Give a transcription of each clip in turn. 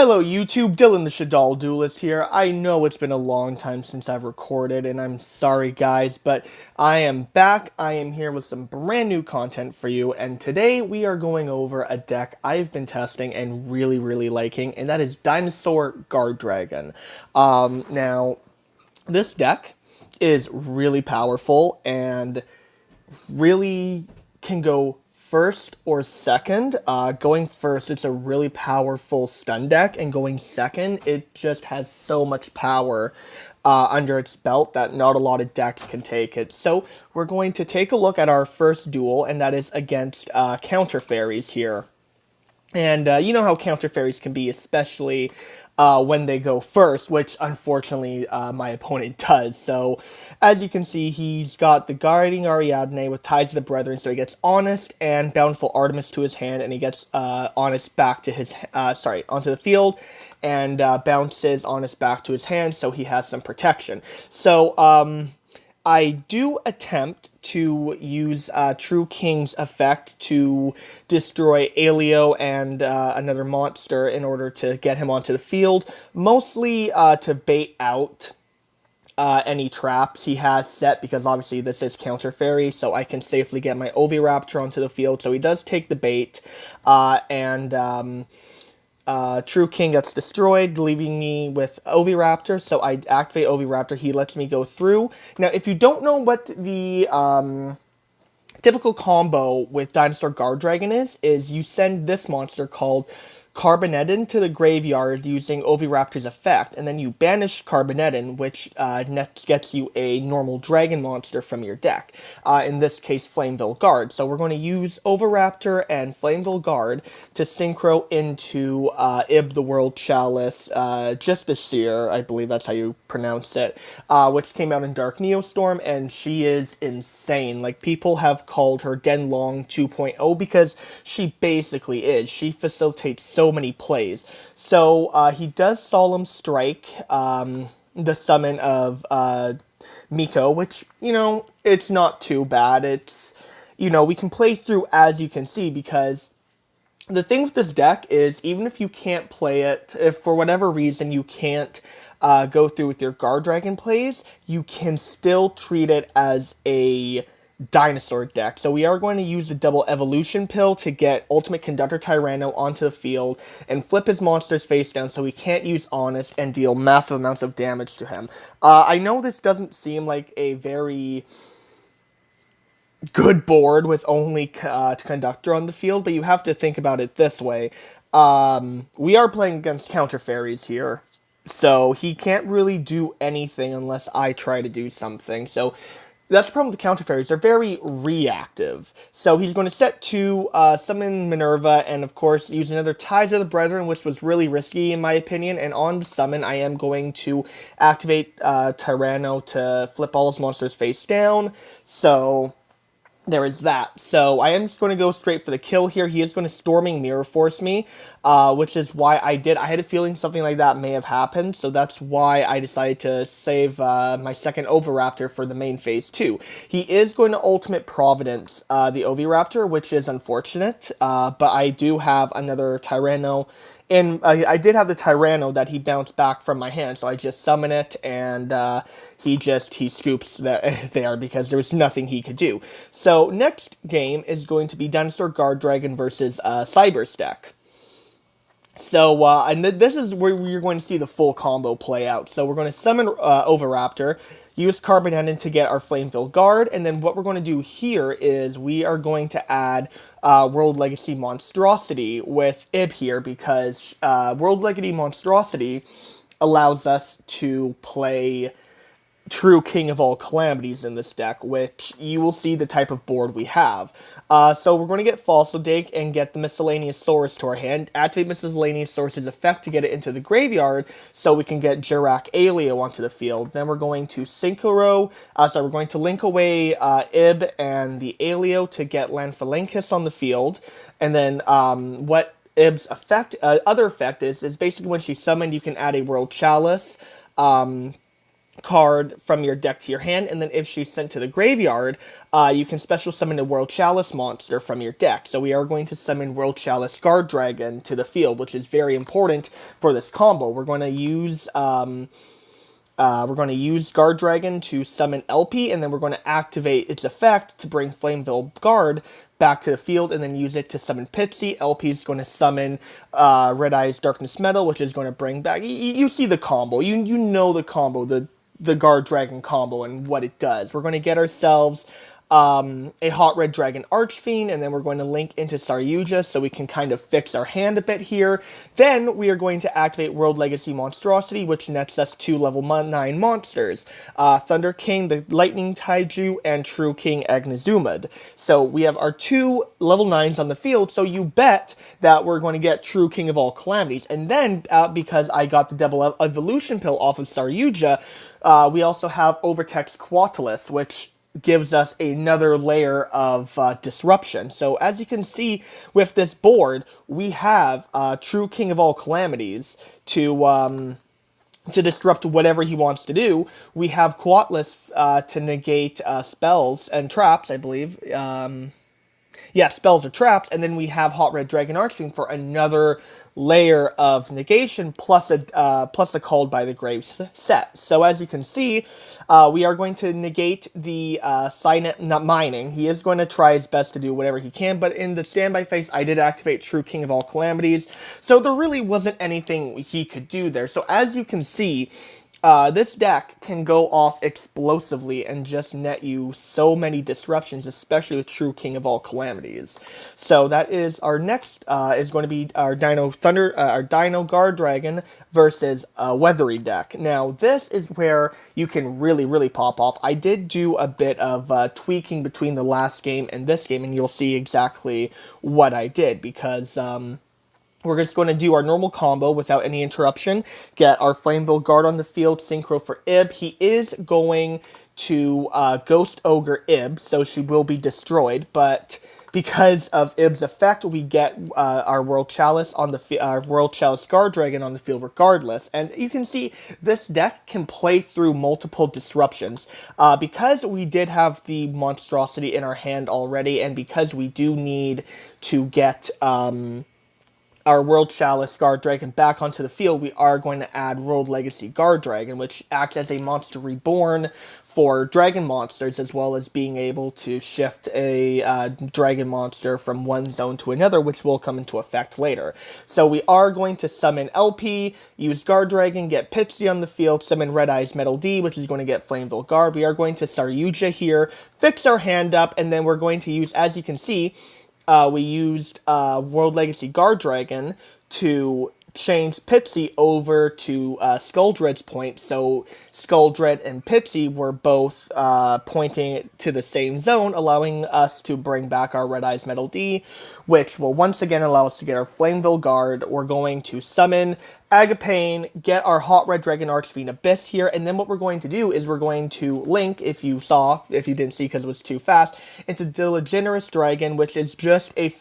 Hello YouTube, Dylan the Shadal Duelist here. I know it's been a long time since I've recorded, and I'm sorry guys, but I am back. I am here with some brand new content for you, and today we are going over a deck I've been testing and really liking, and that is Dinosaur Guardragon. Now, this deck is really powerful and really can go first or second. Going first, it's a really powerful stun deck, and going second, it just has so much power under its belt that not a lot of decks can take it. So we're going to take a look at our first duel, and that is against Counter Fairies here. And you know how Counter Fairies can be, especially when they go first, which unfortunately my opponent does. So as you can see, he's got the Guardian Ariadne with Ties of the Brethren, so he gets Honest and Bountiful Artemis to his hand, and he gets Honest back to his, onto the field, and bounces Honest back to his hand, so he has some protection. So, I do attempt to use True King's effect to destroy Alio and another monster in order to get him onto the field, mostly to bait out any traps he has set, because obviously this is Counter Fairy, so I can safely get my Oviraptor onto the field, so he does take the bait, True King gets destroyed, leaving me with Oviraptor, so I activate Oviraptor, he lets me go through. Now, if you don't know what the typical combo with Dinosaur Guardragon is you send this monster called Carbonettin to the graveyard using Oviraptor's effect, and then you banish Carbonettin, which next gets you a normal dragon monster from your deck. In this case, Flameville Guard. So we're going to use Oviraptor and Flameville Guard to synchro into Ib the World Chalice, Justiciar, I believe that's how you pronounce it, which came out in Dark Neostorm, and she is insane. Like, people have called her Denlong 2.0 because she basically is. She facilitates so many plays. So he does Solemn Strike, the summon of Miko, which, you know, it's not too bad. It's, you know, we can play through, as you can see, because the thing with this deck is, even if you can't play it, if for whatever reason you can't go through with your Guardragon plays, you can still treat it as a dinosaur deck. So we are going to use the double evolution pill to get Ultimate Conductor Tyranno onto the field and flip his monsters face down so he can't use Honest and deal massive amounts of damage to him. I know this doesn't seem like a very good board with only Conductor on the field, but you have to think about it this way. We are playing against Counter Fairies here, so he can't really do anything unless I try to do something. So that's the problem with the Counter Fairies. They're very reactive. So he's going to set to summon Minerva, and of course use another Ties of the Brethren, which was really risky in my opinion. And on the summon, I am going to activate Tyranno to flip all his monsters face down. So there is that. So I am just going to go straight for the kill here. He is going to Storming Mirror Force me, which is why I had a feeling something like that may have happened, so that's why I decided to save my second Oviraptor for the main phase 2. He is going to Ultimate Providence the Oviraptor, which is unfortunate, but I do have another Tyranno. And I did have the Tyranno that he bounced back from my hand, so I just summon it, and he scoops there because there was nothing he could do. So next game is going to be Dinosaur Guardragon versus Cyber's deck. So, and this is where you're going to see the full combo play out. So we're going to summon Oviraptor, use Carbonettin to get our Flameville Guard, and then what we're going to do here is we are going to add World Legacy Monstrosity with Ib here, because World Legacy Monstrosity allows us to play True King of all Calamities in this deck, which you will see the type of board we have. So we're going to get Fossil Dake and get the Miscellaneous Source to our hand, activate Miscellaneous Source's effect to get it into the graveyard, so we can get Jirak Alio onto the field. Then we're going to we're going to link away Ib and the Alio to get Lanphalankus on the field, and then what Ib's other effect is basically when she's summoned, you can add a World Chalice, card from your deck to your hand, and then if she's sent to the graveyard, you can special summon a World Chalice monster from your deck. So we are going to summon World Chalice Guardragon to the field, which is very important for this combo. We're going to use Guardragon to summon LP, and then we're going to activate its effect to bring Flameville Guard back to the field, and then use it to summon Pitsy. LP is going to summon Red Eye's Darkness Metal, which is going to bring back... You see the combo. You know the combo, the Guardragon combo and what it does. We're going to get ourselves a Hot Red Dragon Archfiend, and then we're going to link into Saryuja so we can kind of fix our hand a bit here. Then we are going to activate World Legacy Monstrosity, which nets us 2 level 9 monsters. Thunder King, the Lightning Taiju, and True King Agnazumad. So we have our 2 level 9s on the field, so you bet that we're going to get True King of All Calamities. And then, because I got the Double Evolution Pill off of Saryuja, we also have Overtext Quatalus, which gives us another layer of disruption. So as you can see with this board, we have True King of All Calamities to disrupt whatever he wants to do. We have Quatalus to negate spells and traps, I believe. Yeah, spells or traps, and then we have Hot Red Dragon Archfiend for another layer of negation, plus a Called by the Grave set. So as you can see, we are going to negate the Signet Mining. He is going to try his best to do whatever he can, but in the standby phase, I did activate True King of All Calamities, so there really wasn't anything he could do there. So as you can see, this deck can go off explosively and just net you so many disruptions, especially with True King of All Calamities. So that is our next, is going to be our Dino Guardragon versus Weathery deck. Now, this is where you can really pop off. I did do a bit of tweaking between the last game and this game, and you'll see exactly what I did, because we're just going to do our normal combo without any interruption, get our Flameville Guard on the field, Synchro for Ib. He is going to Ghost Ogre Ib, so she will be destroyed, but because of Ib's effect, we get our World Chalice on the our World Chalice Guardragon on the field regardless. And you can see this deck can play through multiple disruptions. Because we did have the monstrosity in our hand already, and because we do need to get our World Chalice Guardragon back onto the field, we are going to add World Legacy Guardragon, which acts as a monster reborn for dragon monsters, as well as being able to shift a dragon monster from one zone to another, which will come into effect later. So we are going to summon LP, use Guardragon, get Pitsy on the field, summon Red Eye's Metal D, which is going to get Flameville Guard. We are going to Saryuja here, fix our hand up, and then we're going to use, as you can see, we used World Legacy Guardragon to change Pitsy over to Skulldred's point, so Skulldred and Pitsy were both pointing to the same zone, allowing us to bring back our Red Eye's Metal D, which will once again allow us to get our Flameville Guard. We're going to summon Agapane, get our Hot Red Dragon Archfiend Abyss here, and then what we're going to do is we're going to link, if you didn't see because it was too fast, into Diligenerous Dragon, which is just a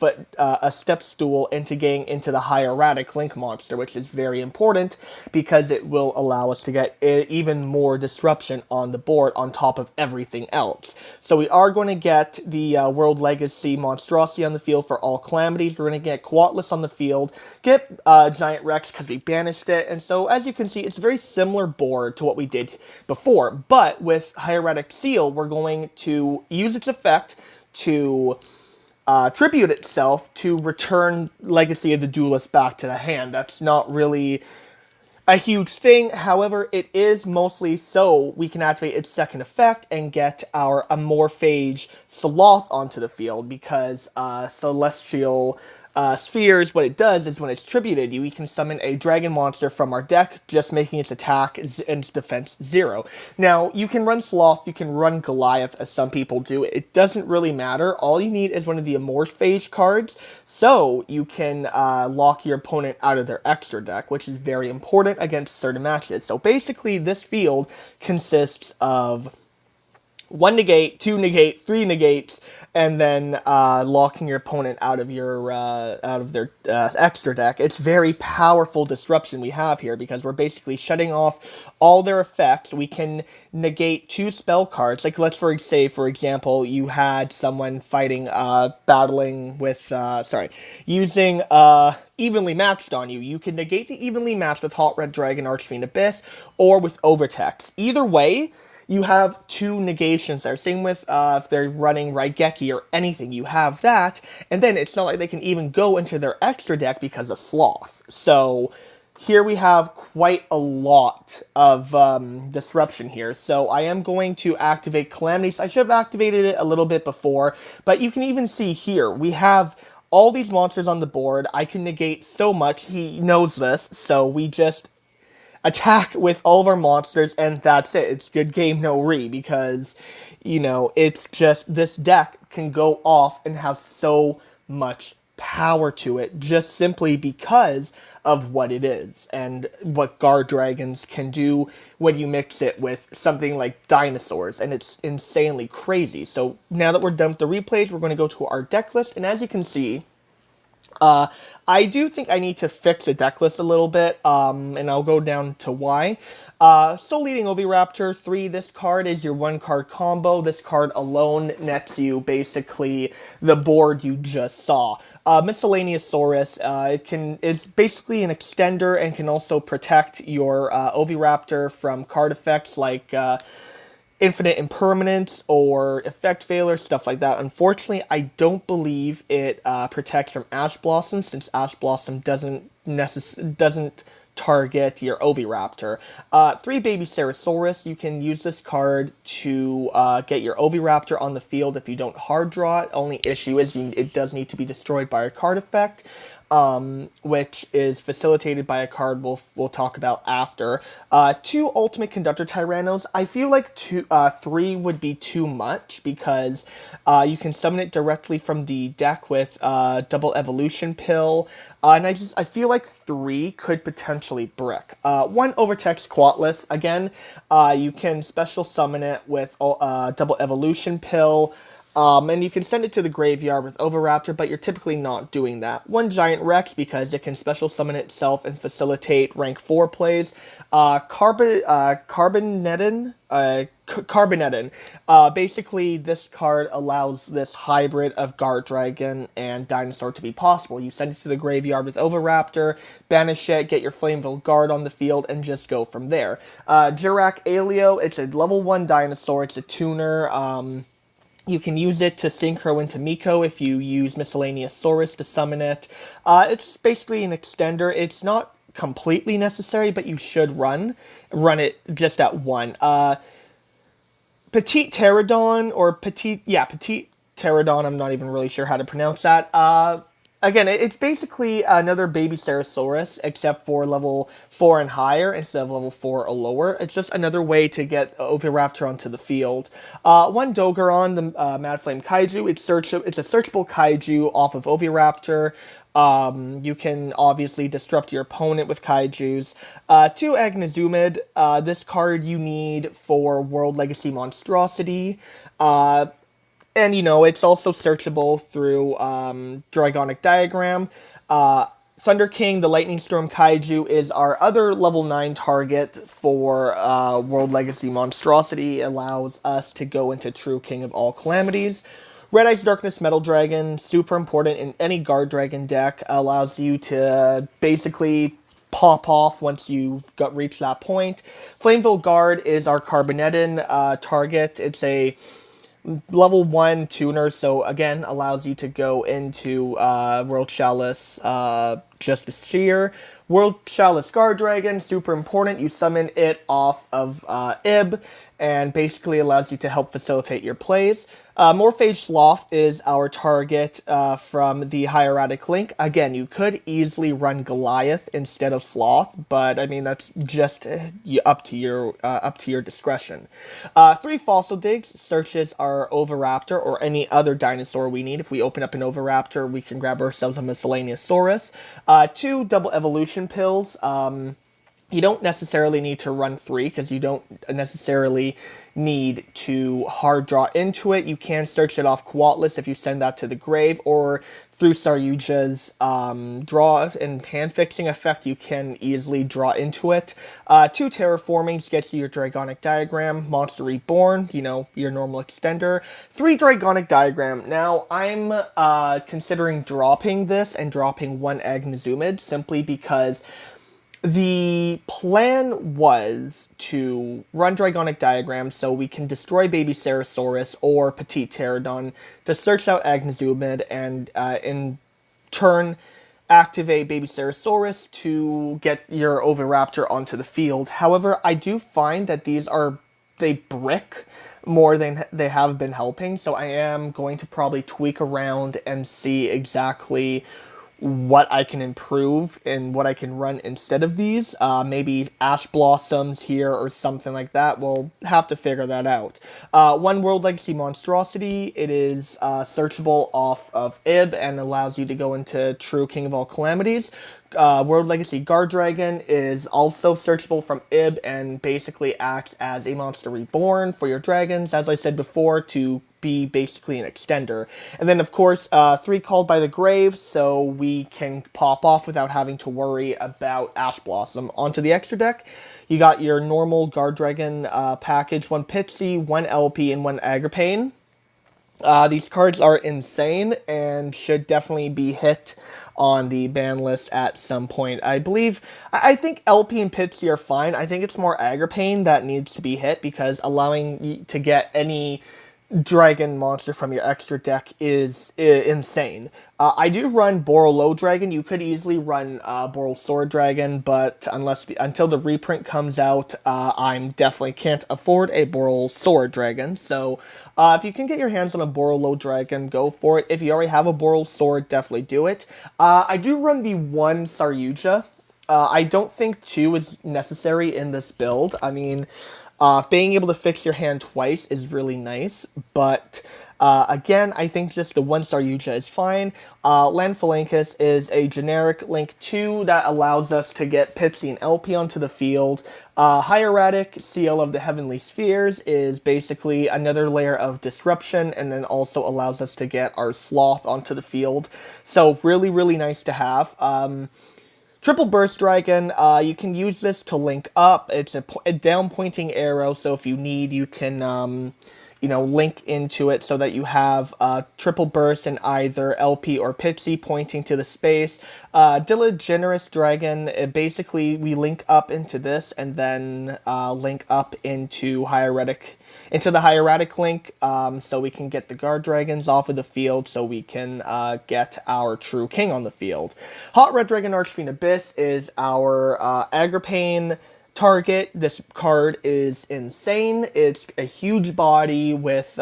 step stool into getting into the Hieratic Link monster, which is very important because it will allow us to get even more disruption on the board on top of everything else. So we are going to get the World Legacy Monstrosity on the field for all calamities. We're going to get Quatalus on the field, get Giant Rex because we banished it, and so as you can see, it's a very similar board to what we did before, but with Hieratic Seal, we're going to use its effect to tribute itself to return Legacy of the Duelist back to the hand. That's not really a huge thing, however, it is mostly so we can activate its second effect and get our Amorphage Sloth onto the field, because Celestial Spheres, what it does is when it's tributed, we can summon a dragon monster from our deck, just making its attack and its defense 0. Now, you can run Sloth, you can run Goliath, as some people do. It doesn't really matter. All you need is one of the Amorphage cards, so you can lock your opponent out of their extra deck, which is very important against certain matches. So basically, this field consists of one negate, two negate, three negates, and then locking your opponent out of their extra deck. It's very powerful disruption we have here because we're basically shutting off all their effects. We can negate two spell cards. Like let's say for example you had someone fighting battling with using evenly matched on you. You can negate the evenly matched with Hot Red Dragon, Archfiend Abyss, or with Overtext. Either way, you have two negations there. Same with if they're running Raigeki or anything, you have that. And then it's not like they can even go into their extra deck because of Sloth. So here we have quite a lot of disruption here. So I am going to activate Calamities. I should have activated it a little bit before, but you can even see here, we have all these monsters on the board. I can negate so much. He knows this, so we just attack with all of our monsters, and that's it. It's good game, no re, because, it's just, this deck can go off and have so much power to it, just simply because of what it is, and what Guard Dragons can do when you mix it with something like dinosaurs, and it's insanely crazy. So now that we're done with the replays, we're going to go to our deck list, and as you can see, I do think I need to fix the deck list a little bit, and I'll go down to why. Soul Leading Oviraptor 3, this card is your one card combo. This card alone nets you basically the board you just saw. Miscellaneous Saurus, is basically an extender and can also protect your Oviraptor from card effects like Infinite Impermanence or Effect Failure, stuff like that. Unfortunately, I don't believe it protects from Ash Blossom, since Ash Blossom doesn't target your Oviraptor. 3 Baby Ceresaurus, you can use this card to get your Oviraptor on the field if you don't hard draw it. Only issue is it does need to be destroyed by a card effect, which is facilitated by a card we'll talk about after. 2 Ultimate Conductor Tyrannos. I feel like 3 would be too much because you can summon it directly from the deck with Double Evolution Pill, and I feel like 3 could potentially brick. 1 Overtext Quatless. Again, you can special summon it with Double Evolution Pill. And you can send it to the graveyard with Oviraptor, but you're typically not doing that. 1 Giant Rex, because it can special summon itself and facilitate rank 4 plays. Carbonettin. Basically, this card allows this hybrid of Guardragon and Dinosaur to be possible. You send it to the graveyard with Oviraptor, banish it, get your Flameville Guard on the field, and just go from there. Jirac Aleo, it's a level 1 dinosaur, it's a tuner. You can use it to synchro into Miko if you use Miscellaneous Saurus to summon it. It's basically an extender. It's not completely necessary, but you should run it just at 1. Petite Pterodon, Petite Pterodon, I'm not even really sure how to pronounce that. Again, it's basically another baby Ceresaurus, except for level 4 and higher instead of level 4 or lower. It's just another way to get Oviraptor onto the field. 1 Dogeron, the Mad Flame Kaiju. It's a searchable Kaiju off of Oviraptor. You can obviously disrupt your opponent with Kaijus. 2 Agnazumid. This card you need for World Legacy Monstrosity. And, it's also searchable through Dragonic Diagram. Thunder King, the Lightning Storm Kaiju, is our other level 9 target for World Legacy Monstrosity. It allows us to go into True King of all Calamities. Red Ice Darkness Metal Dragon, super important in any Guard Dragon deck. Allows you to basically pop off once you've reached that point. Flameville Guard is our Carbonettin target. It's a level 1 tuner, so again, allows you to go into World Chalice Justice Shear. World Chalice Guardragon, super important. You summon it off of Ib, and basically allows you to help facilitate your plays. Morphage Sloth is our target from the Hieratic Link. Again, you could easily run Goliath instead of Sloth, but I mean that's just up to your discretion. 3 Fossil Digs searches our Oviraptor or any other dinosaur we need. If we open up an Oviraptor, we can grab ourselves a Miscellaneous Saurus. 2 Double Evolution Pills. You don't necessarily need to run 3 because you don't necessarily need to hard draw into it. You can search it off Quatless if you send that to the grave, or through Saryuja's draw and hand fixing effect, you can easily draw into it. 2 terraformings gets you your Dragonic Diagram, Monster Reborn, you know, your normal extender. 3 Dragonic Diagram. Now, I'm considering dropping this and dropping 1 Agnazumid simply because the plan was to run Dragonic Diagram so we can destroy Baby Ceresaurus or Petite Pterodon to search out Agnazumid and in turn activate Baby Ceresaurus to get your Oviraptor onto the field. However, I do find that they brick more than they have been helping, so I am going to probably tweak around and see exactly what I can improve and what I can run instead of these. Maybe Ash Blossoms here or something like that. We'll have to figure that out. 1 World Legacy Monstrosity. It is searchable off of IB and allows you to go into True King of All Calamities. World Legacy Guardragon is also searchable from IB and basically acts as a Monster Reborn for your dragons, as I said before, to be basically an extender. And then, of course, 3 Called by the Grave, so we can pop off without having to worry about Ash Blossom. Onto the extra deck, you got your normal Guardragon package, 1 Pitsy, 1 LP, and 1 Agripane. These cards are insane and should definitely be hit on the ban list at some point. I think LP and Pitsy are fine. I think it's more Agripane that needs to be hit because allowing you to get any dragon monster from your extra deck is insane. I do run Boral Dragon. You could easily run Boral Sword Dragon, but until the reprint comes out, I definitely can't afford a Boral Sword Dragon. So if you can get your hands on a Boral Dragon, go for it. If you already have a Boral Sword, definitely do it. I do run the 1 Saryuja. I don't think 2 is necessary in this build. I mean, being able to fix your hand twice is really nice, but again, I think just the 1 Saryuja is fine. Lanphalankus is a generic Link 2 that allows us to get Pitsy and LP onto the field. Hieratic, Seal of the Heavenly Spheres, is basically another layer of disruption, and then also allows us to get our Sloth onto the field. So really, really nice to have. Triple Burst Dragon, you can use this to link up. It's a down-pointing arrow, so if you need, you can, link into it so that you have Triple Burst in either LP or Pitsy pointing to the space. Diligentous Dragon, basically, we link up into this and then link up into the Hieratic link, so we can get the Guard Dragons off of the field, so we can get our True King on the field. Hot Red Dragon Archfiend Abyss is our Agripane target. This card is insane. It's a huge body with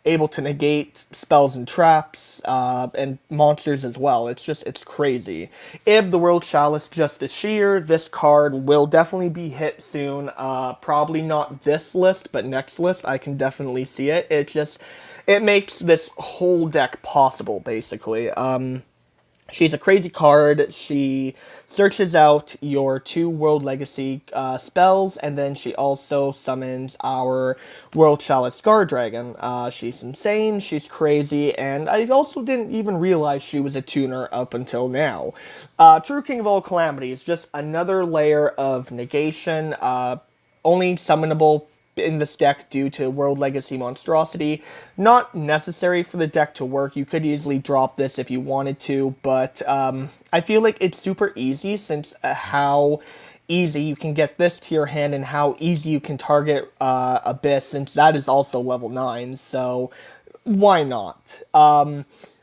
able to negate spells and traps, and monsters as well. It's crazy. Ib, the World Chalice Justice Shear, this card will definitely be hit soon. Probably not this list, but next list, I can definitely see it. It makes this whole deck possible, basically. She's a crazy card. She searches out your 2 World Legacy spells, and then she also summons our World Chalice Guardragon. She's insane, she's crazy, and I also didn't even realize she was a tuner up until now. True King of All Calamities, just another layer of negation, only summonable in this deck due to World Legacy Monstrosity. Not necessary for the deck to work. You could easily drop this if you wanted to, but I feel like it's super easy since how easy you can get this to your hand and how easy you can target Abyss, since that is also level 9, so why not?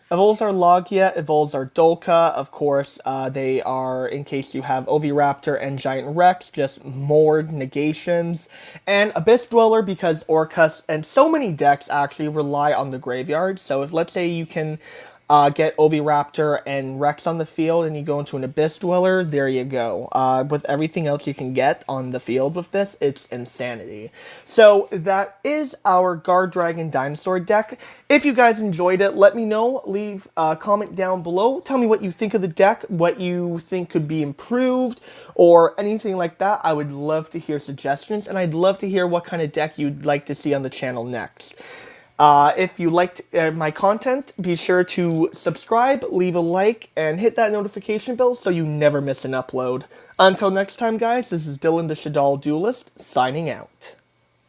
Evolzar Logia, Evolzar Dolka, of course, they are, in case you have Oviraptor and Giant Rex, just more negations. And Abyss Dweller, because Orcus and so many decks actually rely on the graveyard, so if, let's say, you can get Oviraptor and Rex on the field, and you go into an Abyss Dweller, there you go. With everything else you can get on the field with this, it's insanity. So that is our Guardragon Dinosaur deck. If you guys enjoyed it, let me know. Leave a comment down below. Tell me what you think of the deck, what you think could be improved, or anything like that. I would love to hear suggestions, and I'd love to hear what kind of deck you'd like to see on the channel next. If you liked my content, be sure to subscribe, leave a like, and hit that notification bell so you never miss an upload. Until next time, guys, this is Dylan the Shaddoll Duelist, signing out.